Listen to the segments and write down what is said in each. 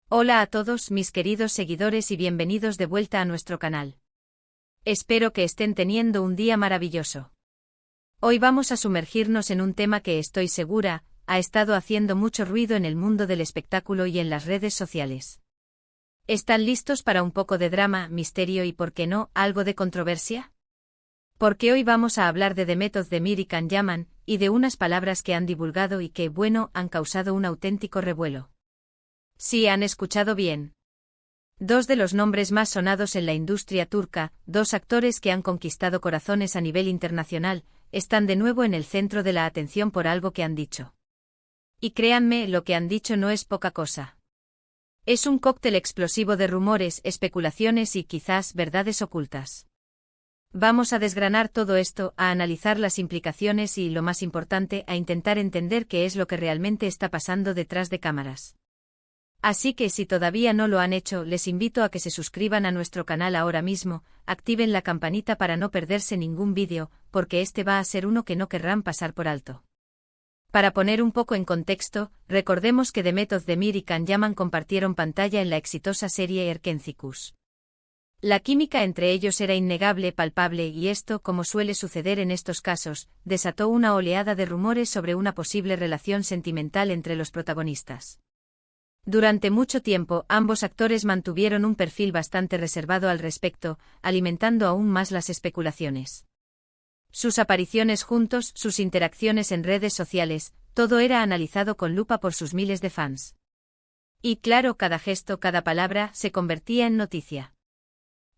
Hola a todos mis queridos seguidores y bienvenidos de vuelta a nuestro canal. Espero que estén teniendo un día maravilloso. Hoy vamos a sumergirnos en un tema que estoy segura, ha estado haciendo mucho ruido en el mundo del espectáculo y en las redes sociales. ¿Están listos para un poco de drama, misterio y, por qué no, algo de controversia? Porque hoy vamos a hablar de Demet Özdemir y Can Yaman, y de unas palabras que han divulgado y que, bueno, han causado un auténtico revuelo. Sí, han escuchado bien. Dos de los nombres más sonados en la industria turca, dos actores que han conquistado corazones a nivel internacional, están de nuevo en el centro de la atención por algo que han dicho. Y créanme, lo que han dicho no es poca cosa. Es un cóctel explosivo de rumores, especulaciones y quizás verdades ocultas. Vamos a desgranar todo esto, a analizar las implicaciones y, lo más importante, a intentar entender qué es lo que realmente está pasando detrás de cámaras. Así que si todavía no lo han hecho, les invito a que se suscriban a nuestro canal ahora mismo, activen la campanita para no perderse ningún vídeo, porque este va a ser uno que no querrán pasar por alto. Para poner un poco en contexto, recordemos que Demet Özdemir y Can Yaman compartieron pantalla en la exitosa serie Erkenzicus. La química entre ellos era innegable, palpable y esto, como suele suceder en estos casos, desató una oleada de rumores sobre una posible relación sentimental entre los protagonistas. Durante mucho tiempo, ambos actores mantuvieron un perfil bastante reservado al respecto, alimentando aún más las especulaciones. Sus apariciones juntos, sus interacciones en redes sociales, todo era analizado con lupa por sus miles de fans. Y claro, cada gesto, cada palabra, se convertía en noticia.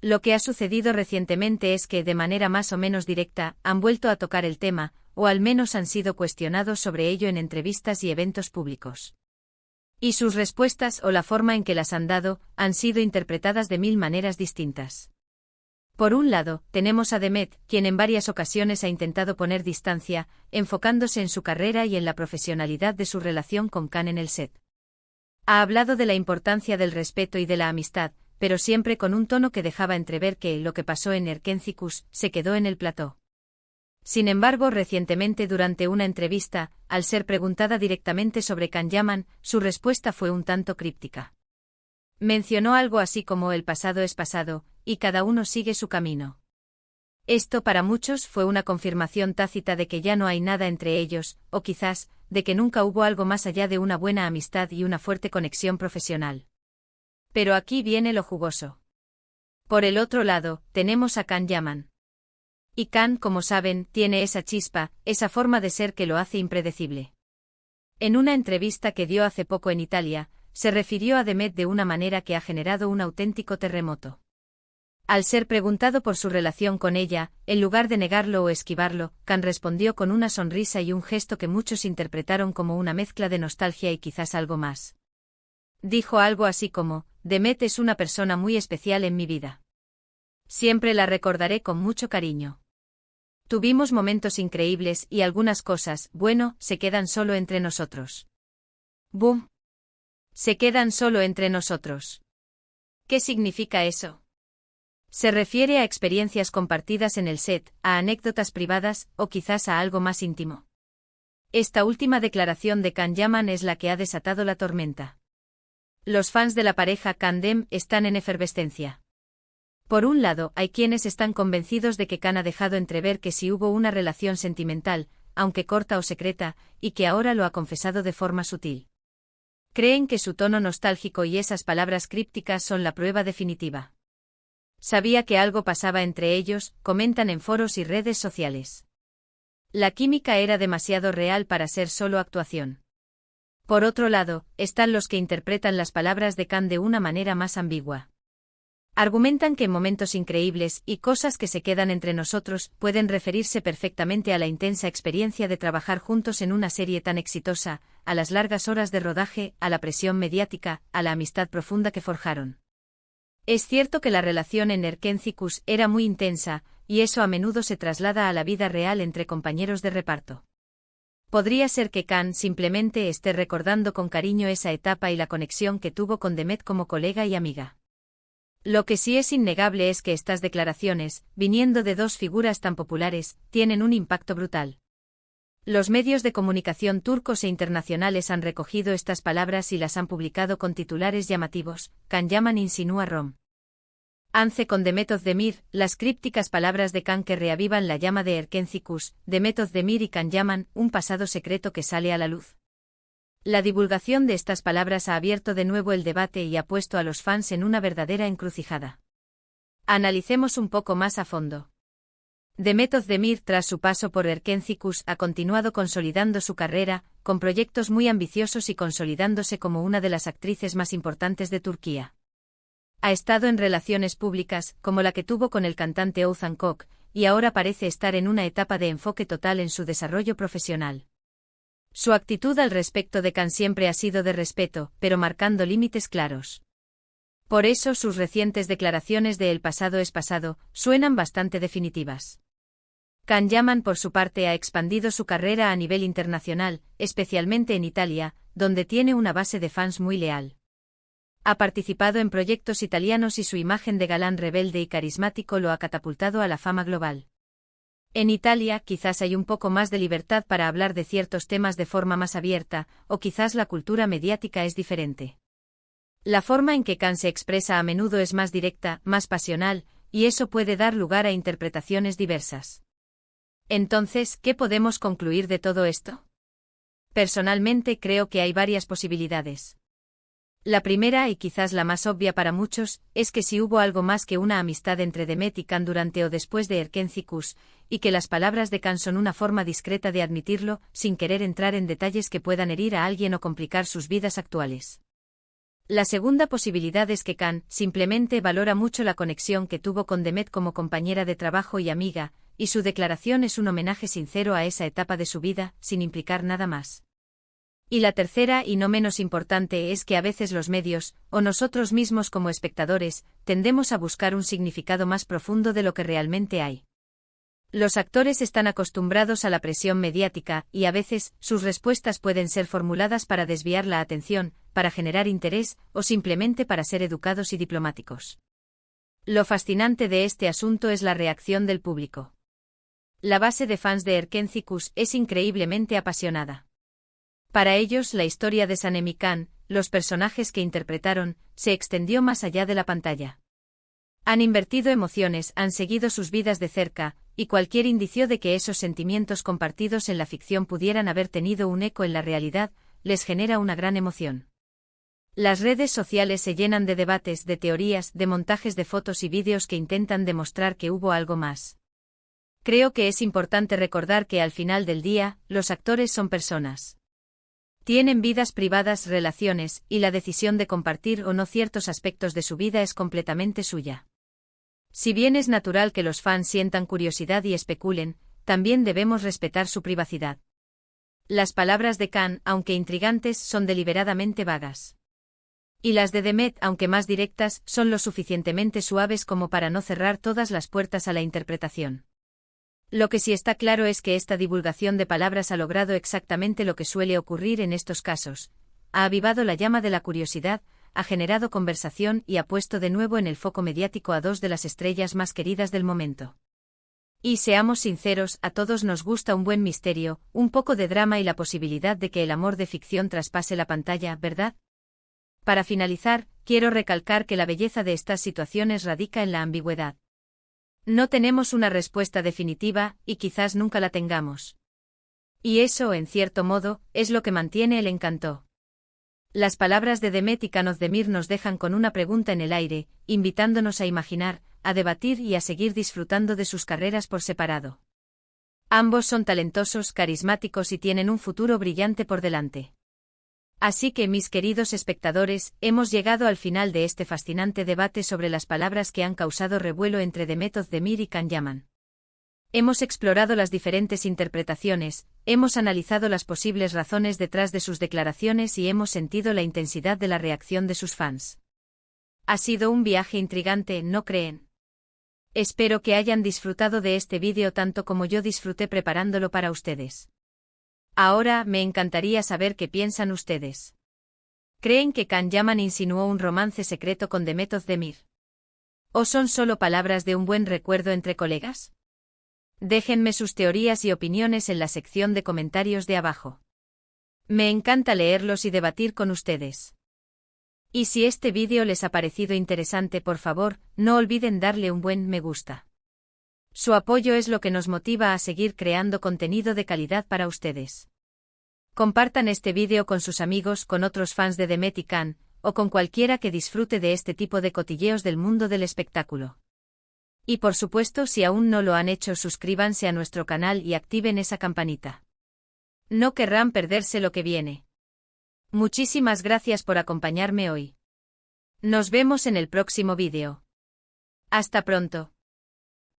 Lo que ha sucedido recientemente es que, de manera más o menos directa, han vuelto a tocar el tema, o al menos han sido cuestionados sobre ello en entrevistas y eventos públicos. Y sus respuestas, o la forma en que las han dado, han sido interpretadas de mil maneras distintas. Por un lado, tenemos a Demet, quien en varias ocasiones ha intentado poner distancia, enfocándose en su carrera y en la profesionalidad de su relación con Can en el set. Ha hablado de la importancia del respeto y de la amistad, pero siempre con un tono que dejaba entrever que lo que pasó en Erkenzicus se quedó en el plató. Sin embargo, recientemente durante una entrevista, al ser preguntada directamente sobre Can Yaman, su respuesta fue un tanto críptica. Mencionó algo así como el pasado es pasado, y cada uno sigue su camino. Esto para muchos fue una confirmación tácita de que ya no hay nada entre ellos, o quizás, de que nunca hubo algo más allá de una buena amistad y una fuerte conexión profesional. Pero aquí viene lo jugoso. Por el otro lado, tenemos a Can Yaman. Y Can, como saben, tiene esa chispa, esa forma de ser que lo hace impredecible. En una entrevista que dio hace poco en Italia, se refirió a Demet de una manera que ha generado un auténtico terremoto. Al ser preguntado por su relación con ella, en lugar de negarlo o esquivarlo, Can respondió con una sonrisa y un gesto que muchos interpretaron como una mezcla de nostalgia y quizás algo más. Dijo algo así como: Demet es una persona muy especial en mi vida. Siempre la recordaré con mucho cariño. Tuvimos momentos increíbles y algunas cosas, bueno, se quedan solo entre nosotros. ¡Bum! Se quedan solo entre nosotros. ¿Qué significa eso? Se refiere a experiencias compartidas en el set, a anécdotas privadas, o quizás a algo más íntimo. Esta última declaración de Can Yaman es la que ha desatado la tormenta. Los fans de la pareja Can-Dem están en efervescencia. Por un lado, hay quienes están convencidos de que Can ha dejado entrever que sí hubo una relación sentimental, aunque corta o secreta, y que ahora lo ha confesado de forma sutil. Creen que su tono nostálgico y esas palabras crípticas son la prueba definitiva. Sabía que algo pasaba entre ellos, comentan en foros y redes sociales. La química era demasiado real para ser solo actuación. Por otro lado, están los que interpretan las palabras de Can de una manera más ambigua. Argumentan que momentos increíbles y cosas que se quedan entre nosotros pueden referirse perfectamente a la intensa experiencia de trabajar juntos en una serie tan exitosa, a las largas horas de rodaje, a la presión mediática, a la amistad profunda que forjaron. Es cierto que la relación en Erkenzicus era muy intensa, y eso a menudo se traslada a la vida real entre compañeros de reparto. Podría ser que Can simplemente esté recordando con cariño esa etapa y la conexión que tuvo con Demet como colega y amiga. Lo que sí es innegable es que estas declaraciones, viniendo de dos figuras tan populares, tienen un impacto brutal. Los medios de comunicación turcos e internacionales han recogido estas palabras y las han publicado con titulares llamativos. Can Yaman insinúa Rom. Ance con Demet Özdemir, las crípticas palabras de Can que reavivan la llama de Erkenci-Kuş, Demet Özdemir y Can Yaman, un pasado secreto que sale a la luz. La divulgación de estas palabras ha abierto de nuevo el debate y ha puesto a los fans en una verdadera encrucijada. Analicemos un poco más a fondo. Demet Özdemir, tras su paso por Erkenci-Kuş, ha continuado consolidando su carrera, con proyectos muy ambiciosos y consolidándose como una de las actrices más importantes de Turquía. Ha estado en relaciones públicas, como la que tuvo con el cantante Oğuzhan Koç, y ahora parece estar en una etapa de enfoque total en su desarrollo profesional. Su actitud al respecto de Can siempre ha sido de respeto, pero marcando límites claros. Por eso sus recientes declaraciones de "el pasado es pasado" suenan bastante definitivas. Can Yaman, por su parte, ha expandido su carrera a nivel internacional, especialmente en Italia, donde tiene una base de fans muy leal. Ha participado en proyectos italianos y su imagen de galán rebelde y carismático lo ha catapultado a la fama global. En Italia quizás hay un poco más de libertad para hablar de ciertos temas de forma más abierta, o quizás la cultura mediática es diferente. La forma en que Can se expresa a menudo es más directa, más pasional, y eso puede dar lugar a interpretaciones diversas. Entonces, ¿qué podemos concluir de todo esto? Personalmente creo que hay varias posibilidades. La primera, y quizás la más obvia para muchos, es que si hubo algo más que una amistad entre Demet y Can durante o después de Erkenci-Kuş, y que las palabras de Can son una forma discreta de admitirlo, sin querer entrar en detalles que puedan herir a alguien o complicar sus vidas actuales. La segunda posibilidad es que Can simplemente valora mucho la conexión que tuvo con Demet como compañera de trabajo y amiga, y su declaración es un homenaje sincero a esa etapa de su vida, sin implicar nada más. Y la tercera, y no menos importante, es que a veces los medios, o nosotros mismos como espectadores, tendemos a buscar un significado más profundo de lo que realmente hay. Los actores están acostumbrados a la presión mediática, y a veces, sus respuestas pueden ser formuladas para desviar la atención, para generar interés, o simplemente para ser educados y diplomáticos. Lo fascinante de este asunto es la reacción del público. La base de fans de Erkenci-Kuş es increíblemente apasionada. Para ellos, la historia de Sanem y Can, los personajes que interpretaron, se extendió más allá de la pantalla. Han invertido emociones, han seguido sus vidas de cerca, y cualquier indicio de que esos sentimientos compartidos en la ficción pudieran haber tenido un eco en la realidad, les genera una gran emoción. Las redes sociales se llenan de debates, de teorías, de montajes de fotos y vídeos que intentan demostrar que hubo algo más. Creo que es importante recordar que al final del día, los actores son personas. Tienen vidas privadas, relaciones, y la decisión de compartir o no ciertos aspectos de su vida es completamente suya. Si bien es natural que los fans sientan curiosidad y especulen, también debemos respetar su privacidad. Las palabras de Can, aunque intrigantes, son deliberadamente vagas. Y las de Demet, aunque más directas, son lo suficientemente suaves como para no cerrar todas las puertas a la interpretación. Lo que sí está claro es que esta divulgación de palabras ha logrado exactamente lo que suele ocurrir en estos casos. Ha avivado la llama de la curiosidad, ha generado conversación y ha puesto de nuevo en el foco mediático a dos de las estrellas más queridas del momento. Y seamos sinceros, a todos nos gusta un buen misterio, un poco de drama y la posibilidad de que el amor de ficción traspase la pantalla, ¿verdad? Para finalizar, quiero recalcar que la belleza de estas situaciones radica en la ambigüedad. No tenemos una respuesta definitiva, y quizás nunca la tengamos. Y eso, en cierto modo, es lo que mantiene el encanto. Las palabras de Demet y Can Özdemir nos dejan con una pregunta en el aire, invitándonos a imaginar, a debatir y a seguir disfrutando de sus carreras por separado. Ambos son talentosos, carismáticos y tienen un futuro brillante por delante. Así que, mis queridos espectadores, hemos llegado al final de este fascinante debate sobre las palabras que han causado revuelo entre Demet Özdemir y Can Yaman. Hemos explorado las diferentes interpretaciones, hemos analizado las posibles razones detrás de sus declaraciones y hemos sentido la intensidad de la reacción de sus fans. Ha sido un viaje intrigante, ¿no creen? Espero que hayan disfrutado de este vídeo tanto como yo disfruté preparándolo para ustedes. Ahora, me encantaría saber qué piensan ustedes. ¿Creen que Can Yaman insinuó un romance secreto con Demet Özdemir? ¿O son solo palabras de un buen recuerdo entre colegas? Déjenme sus teorías y opiniones en la sección de comentarios de abajo. Me encanta leerlos y debatir con ustedes. Y si este vídeo les ha parecido interesante, por favor, no olviden darle un buen me gusta. Su apoyo es lo que nos motiva a seguir creando contenido de calidad para ustedes. Compartan este vídeo con sus amigos, con otros fans de Demet y Can, o con cualquiera que disfrute de este tipo de cotilleos del mundo del espectáculo. Y por supuesto, si aún no lo han hecho, suscríbanse a nuestro canal y activen esa campanita. No querrán perderse lo que viene. Muchísimas gracias por acompañarme hoy. Nos vemos en el próximo vídeo. Hasta pronto.